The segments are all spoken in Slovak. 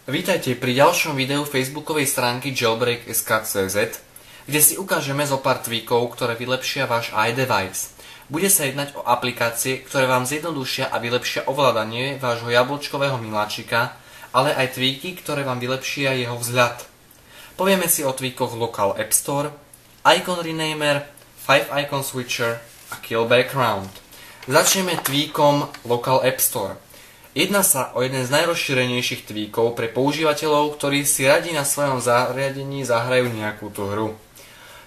Vítajte pri ďalšom videu facebookovej stránky jailbreak.sk.cz, kde si ukážeme zo pár tweakov, ktoré vylepšia váš iDevice. Bude sa jednať o aplikácie, ktoré vám zjednodušia a vylepšia ovládanie vášho jablčkového miláčika, ale aj tweaky, ktoré vám vylepšia jeho vzhľad. Povieme si o tweakoch Local App Store, Icon Renamer, 5 Icon Switcher a Kill Background. Začneme tweakom Local App Store. Jedná sa o jeden z najrozšírenejších tweakov pre používateľov, ktorí si radi na svojom zariadení zahrajú nejakú tú hru.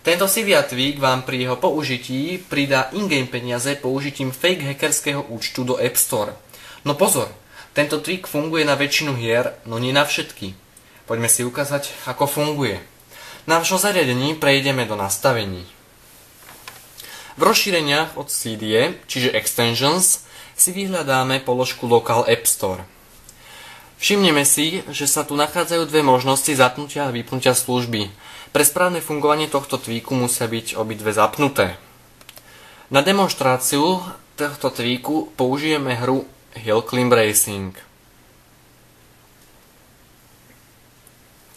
Tento Cydia tweak vám pri jeho použití pridá in-game peniaze použitím fake hackerského účtu do App Store. No pozor, tento tweak funguje na väčšinu hier, no nie na všetky. Poďme si ukázať, ako funguje. Na vašom zariadení prejdeme do nastavení. V rozšíreniach od Cydia, čiže Extensions, si vyhľadáme položku Local App Store. Všimneme si, že sa tu nachádzajú dve možnosti zapnutia a vypnutia služby. Pre správne fungovanie tohto tweaku musia byť obidve zapnuté. Na demonštráciu tohto tweaku použijeme hru Hill Climb Racing.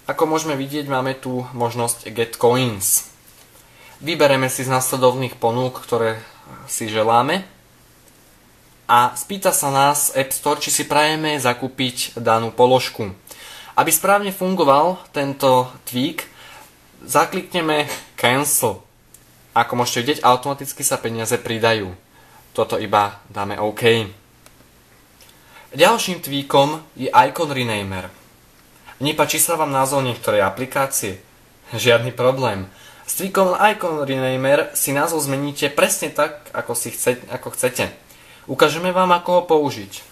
Ako môžeme vidieť, máme tu možnosť Get Coins. Vybereme si z nasledovných ponúk, ktoré si želáme, a spýta sa nás App Store, či si prajeme zakúpiť danú položku. Aby správne fungoval tento tweak, zaklikneme Cancel. Ako môžete vidieť, automaticky sa peniaze pridajú. Toto iba dáme OK. Ďalším tweakom je Icon Renamer. Nepáči sa vám názov niektorej aplikácie? Žiadny problém. S tweakom Icon Renamer si názov zmeníte presne tak, ako chcete. Ukážeme vám, ako ho použiť.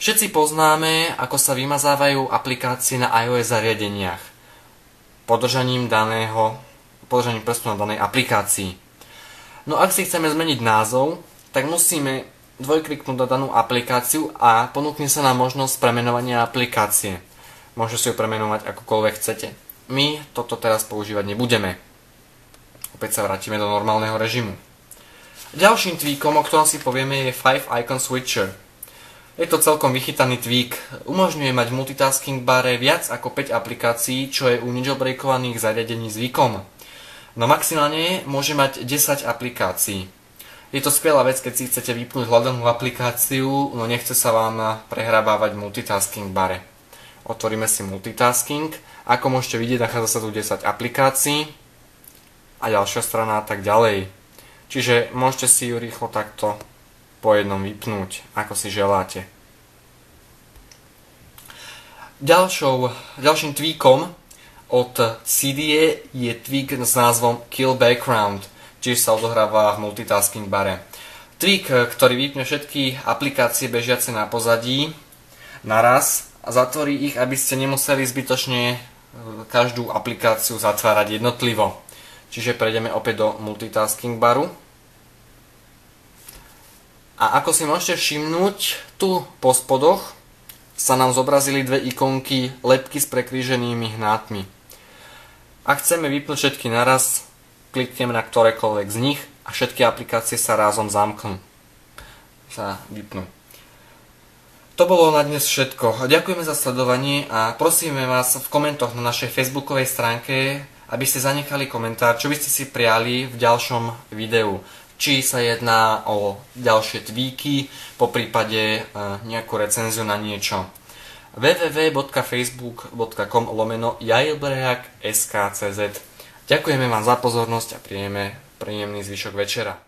Všetci poznáme, ako sa vymazávajú aplikácie na iOS zariadeniach podržaním prstu na danej aplikácii. No ak si chceme zmeniť názov, tak musíme dvojkliknúť na danú aplikáciu a ponúkne sa nám možnosť premenovania aplikácie. Môžete si ju premenovať akokoľvek chcete. My toto teraz používať nebudeme. Opäť sa vrátime do normálneho režimu. Ďalším tweakom, o ktorom si povieme, je 5 Icon Switcher. Je to celkom vychytaný tweak. Umožňuje mať v multitasking bare viac ako 5 aplikácií, čo je u nejailbreakovaných zariadení zvykom. No maximálne môže mať 10 aplikácií. Je to skvelá vec, keď si chcete vypnúť hľadanú aplikáciu, no nechce sa vám prehrabávať v multitasking bare. Otvoríme si multitasking. Ako môžete vidieť, nachádza sa tu 10 aplikácií a ďalšia strana a tak ďalej. Čiže môžete si ju rýchlo takto po jednom vypnúť, ako si želáte. Ďalším tweakom od Cydia je tweak s názvom Kill Background, čiže sa odohráva v multitasking bare. Tweak, ktorý vypne všetky aplikácie bežiace na pozadí naraz a zatvorí ich, aby ste nemuseli zbytočne každú aplikáciu zatvárať jednotlivo. Čiže prejdeme opäť do multitasking baru. A ako si môžete všimnúť, tu po spodoch sa nám zobrazili dve ikonky lebky s prekríženými hnátmi. Ak chceme vypnúť všetky naraz, klikneme na ktorékoľvek z nich a všetky aplikácie sa rázom zamknú. Vypnú. To bolo na dnes všetko. Ďakujeme za sledovanie a prosíme vás v komentoch na našej facebookovej stránke, aby ste zanechali komentár, čo by ste si prijali v ďalšom videu. Či sa jedná o ďalšie tweaky, poprípade nejakú recenziu na niečo. www.facebook.com/jailbreak.sk.cz. Ďakujeme vám za pozornosť a príjemný zvyšok večera.